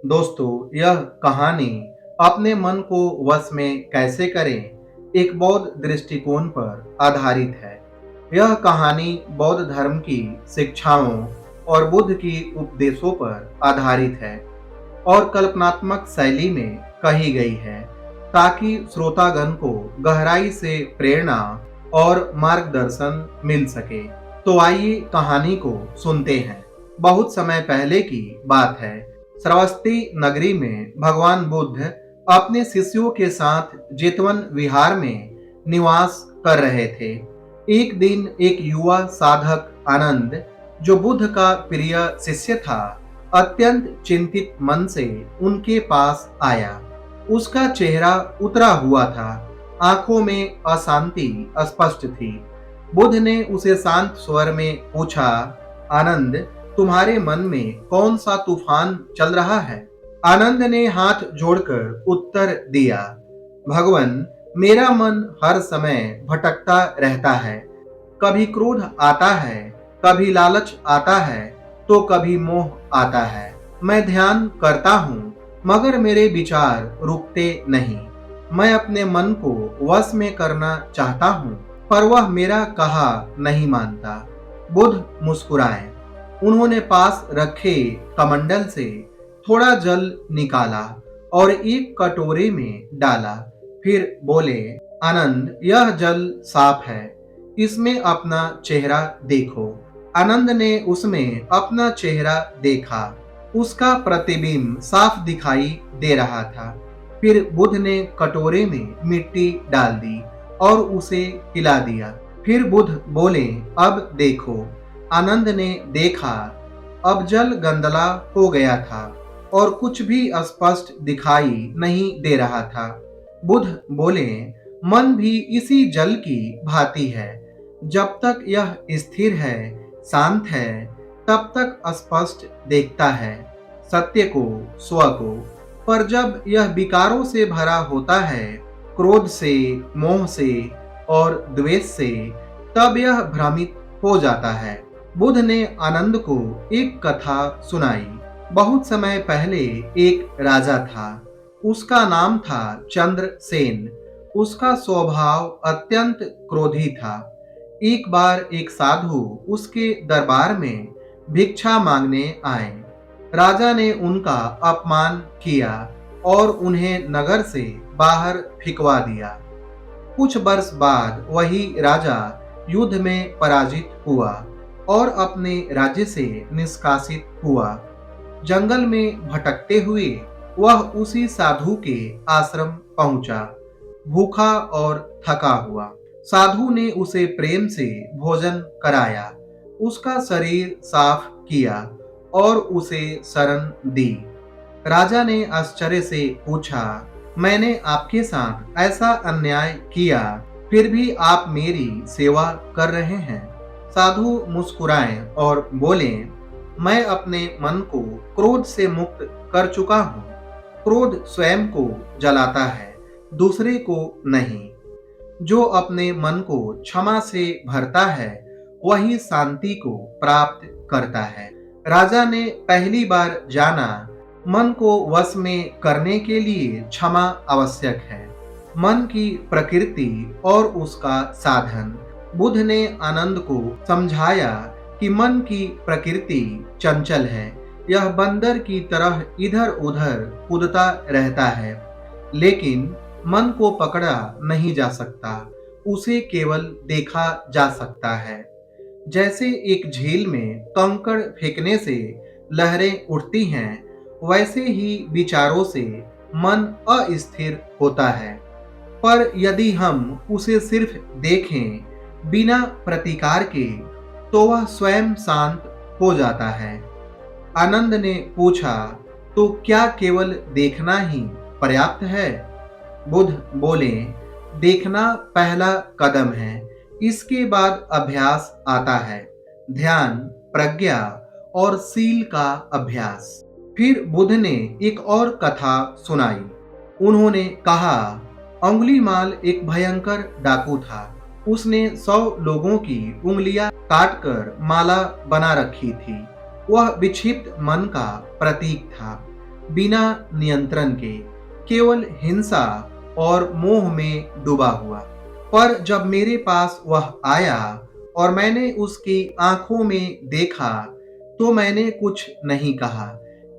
दोस्तों, यह कहानी अपने मन को वश में कैसे करें, एक बौद्ध दृष्टिकोण पर आधारित है। यह कहानी बौद्ध धर्म की शिक्षाओं और बुद्ध की उपदेशों पर आधारित है और कल्पनात्मक शैली में कही गई है, ताकि श्रोतागण को गहराई से प्रेरणा और मार्गदर्शन मिल सके। तो आइए कहानी को सुनते हैं। बहुत समय पहले की बात है। श्रावस्ती नगरी में भगवान बुद्ध अपने शिष्यों के साथ जेतवन विहार में निवास कर रहे थे। एक दिन एक युवा साधक आनंद, जो बुद्ध का प्रिय शिष्य था, अत्यंत चिंतित मन से उनके पास आया। उसका चेहरा उतरा हुआ था, आंखों में अशांति स्पष्ट थी। बुद्ध ने उसे शांत स्वर में पूछा, आनंद, तुम्हारे मन में कौन सा तूफान चल रहा है? आनंद ने हाथ जोड़कर उत्तर दिया, भगवान, मेरा मन हर समय भटकता रहता है। कभी क्रोध आता है, कभी लालच आता है, तो कभी मोह आता है। मैं ध्यान करता हूँ, मगर मेरे विचार रुकते नहीं। मैं अपने मन को वश में करना चाहता हूँ, पर वह मेरा कहा नहीं मानता। बुद्ध मुस्कुराए। उन्होंने पास रखे कमंडल से थोड़ा जल निकाला और एक कटोरे में डाला। फिर बोले, आनंद, यह जल साफ है, इसमें अपना चेहरा देखो। आनंद ने उसमें अपना चेहरा देखा। उसका प्रतिबिंब साफ दिखाई दे रहा था। फिर बुद्ध ने कटोरे में मिट्टी डाल दी और उसे हिला दिया। फिर बुद्ध बोले, अब देखो। आनंद ने देखा। अब जल गंदला हो गया था और कुछ भी स्पष्ट दिखाई नहीं दे रहा था। बुद्ध बोले, मन भी इसी जल की भांति है। जब तक यह स्थिर है, शांत है, तब तक स्पष्ट देखता है सत्य को, स्व को। पर जब यह विकारों से भरा होता है, क्रोध से, मोह से और द्वेष से, तब यह भ्रमित हो जाता है। बुद्ध ने आनंद को एक कथा सुनाई। बहुत समय पहले एक राजा था। उसका नाम था चंद्रसेन। उसका स्वभाव अत्यंत क्रोधी था। एक बार एक साधु उसके दरबार में भिक्षा मांगने आए। राजा ने उनका अपमान किया और उन्हें नगर से बाहर फिकवा दिया। कुछ वर्ष बाद वही राजा युद्ध में पराजित हुआ और अपने राज्य से निष्कासित हुआ। जंगल में भटकते हुए वह उसी साधु के आश्रम पहुंचा, भूखा और थका हुआ। साधु ने उसे प्रेम से भोजन कराया, उसका शरीर साफ किया और उसे शरण दी। राजा ने आश्चर्य से पूछा, मैंने आपके साथ ऐसा अन्याय किया, फिर भी आप मेरी सेवा कर रहे हैं? साधु मुस्कुराए और बोले, मैं अपने मन को क्रोध से मुक्त कर चुका हूँ। क्रोध स्वयं को जलाता है, दूसरे को नहीं। जो अपने मन को क्षमा से भरता है, वही शांति को प्राप्त करता है। राजा ने पहली बार जाना, मन को वश में करने के लिए क्षमा आवश्यक है। मन की प्रकृति और उसका साधन। बुद्ध ने आनंद को समझाया कि मन की प्रकृति चंचल है। यह बंदर की तरह इधर उधर कूदता रहता है, लेकिन मन को पकड़ा नहीं जा सकता, उसे केवल देखा जा सकता है। जैसे एक झील में कंकड़ फेंकने से लहरें उठती हैं, वैसे ही विचारों से मन अस्थिर होता है। पर यदि हम उसे सिर्फ देखें बिना प्रतिकार के, तो वह स्वयं शांत हो जाता है। आनंद ने पूछा, तो क्या केवल देखना ही पर्याप्त है? बुद्ध बोले, देखना पहला कदम है, इसके बाद अभ्यास आता है, ध्यान, प्रज्ञा और सील का अभ्यास। फिर बुद्ध ने एक और कथा सुनाई। उन्होंने कहा, अंगुलीमाल एक भयंकर डाकू था। उसने 100 लोगों की उंगलियां काटकर माला बना रखी थी। वह विक्षिप्त मन का प्रतीक था। बिना नियंत्रण के, केवल हिंसा और मोह में डूबा हुआ। पर जब मेरे पास वह आया और मैंने उसकी आंखों में देखा, तो मैंने कुछ नहीं कहा,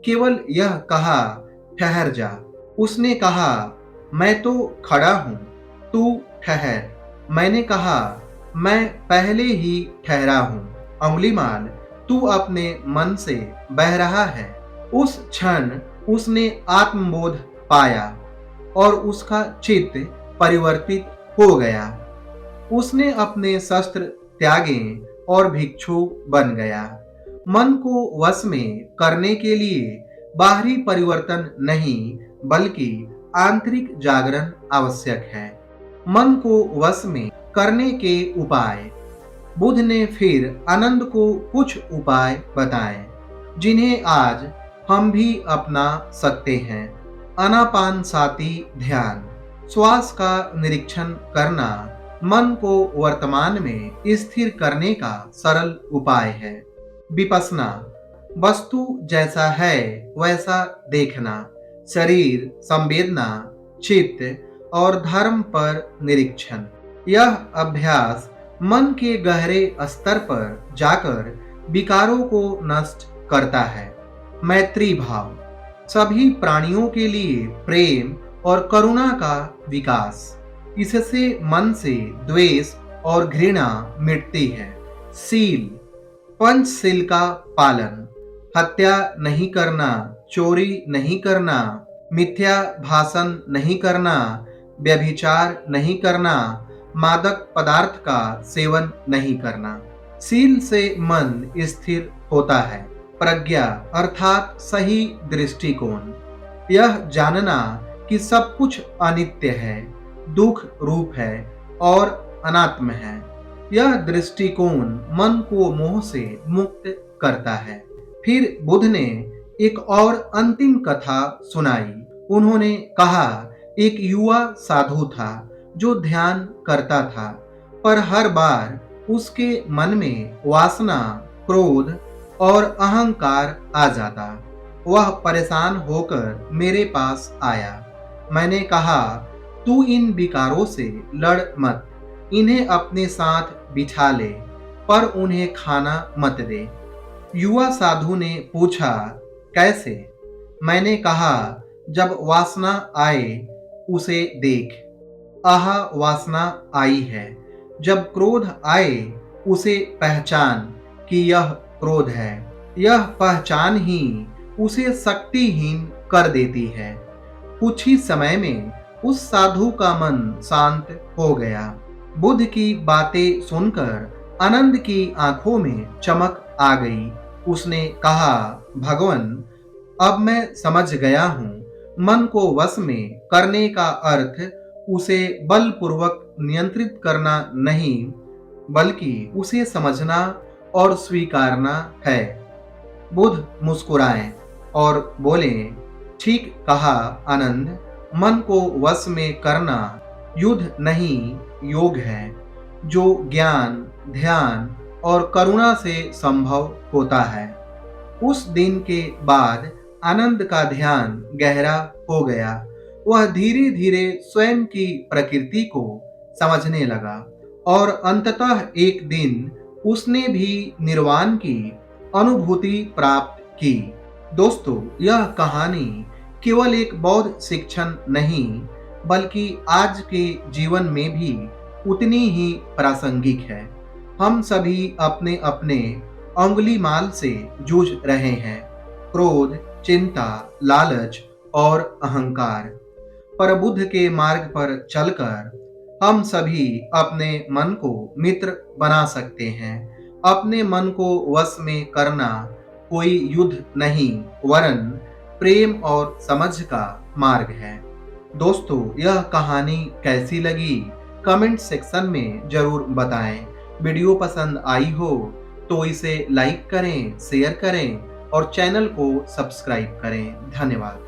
केवल यह कहा, ठहर जा। उसने कहा, मैं तो खड़ा हूं, तू ठहर। मैंने कहा, मैं पहले ही ठहरा हूं। अंगुलीमाल, तू अपने मन से बह रहा है। उस क्षण उसने आत्मबोध पाया और उसका चित्त परिवर्तित हो गया। उसने अपने शस्त्र त्यागे और भिक्षु बन गया। मन को वश में करने के लिए बाहरी परिवर्तन नहीं, बल्कि आंतरिक जागरण आवश्यक है। मन को वश में करने के उपाय। बुद्ध ने फिर आनंद को कुछ उपाय बताए, जिन्हें आज हम भी अपना सकते हैं। आनापानसति ध्यान, श्वास का निरीक्षण करना मन को वर्तमान में स्थिर करने का सरल उपाय है। विपश्यना, वस्तु जैसा है वैसा देखना, शरीर, संवेदना, चित्त और धर्म पर निरीक्षण। यह अभ्यास मन के गहरे स्तर पर जाकर विकारों को नष्ट करता है। मैत्री भाव, सभी प्राणियों के लिए प्रेम और करुणा का विकास। इससे मन से द्वेष और घृणा मिटती है। सील, पंचशील का पालन, हत्या नहीं करना, चोरी नहीं करना, मिथ्या भाषण नहीं करना, व्यभिचार नहीं करना, मादक पदार्थ का सेवन नहीं करना। सील से मन स्थिर होता है। प्रज्ञा अर्थात सही दृष्टिकोण, यह जानना कि सब कुछ अनित्य है, दुख रूप है और अनात्म है। यह दृष्टिकोण मन को मोह से मुक्त करता है। फिर बुद्ध ने एक और अंतिम कथा सुनाई। उन्होंने कहा, एक युवा साधु था जो ध्यान करता था, पर हर बार उसके मन में वासना, क्रोध और अहंकार आ जाता। वह परेशान होकर मेरे पास आया। मैंने कहा, तू इन विकारों से लड़ मत, इन्हें अपने साथ बिठा ले, पर उन्हें खाना मत दे। युवा साधु ने पूछा, कैसे? मैंने कहा, जब वासना आए उसे देख, आहा वासना आई है। जब क्रोध आए उसे पहचान कि यह क्रोध है। यह पहचान ही उसे शक्तिहीन कर देती है। कुछ ही समय में उस साधु का मन शांत हो गया। बुद्ध की बातें सुनकर आनंद की आंखों में चमक आ गई। उसने कहा, भगवान, अब मैं समझ गया हूँ। मन को वश में करने का अर्थ उसे बलपूर्वक नियंत्रित करना नहीं, बल्कि उसे समझना और स्वीकारना है। बुद्ध मुस्कुराए और बोले, ठीक कहा आनंद, मन को वश में करना युद्ध नहीं, योग है, जो ज्ञान, ध्यान और करुणा से संभव होता है। उस दिन के बाद आनंद का ध्यान गहरा हो गया। वह धीरे धीरे स्वयं की प्रकृति को समझने लगा और अंततः एक दिन उसने भी निर्वाण की अनुभूति प्राप्त की। दोस्तों, यह कहानी केवल एक बौद्ध शिक्षण नहीं, बल्कि आज के जीवन में भी उतनी ही प्रासंगिक है। हम सभी अपने अपने अंगुलीमाल से जूझ रहे हैं, क्रोध, चिंता, लालच और अहंकार। पर बुद्ध के मार्ग पर चलकर हम सभी अपने मन को मित्र बना सकते हैं। अपने मन को वश में करना कोई युद्ध नहीं, वरन प्रेम और समझ का मार्ग है। दोस्तों, यह कहानी कैसी लगी कमेंट सेक्शन में जरूर बताएं। वीडियो पसंद आई हो तो इसे लाइक करें, शेयर करें और चैनल को सब्सक्राइब करें। धन्यवाद।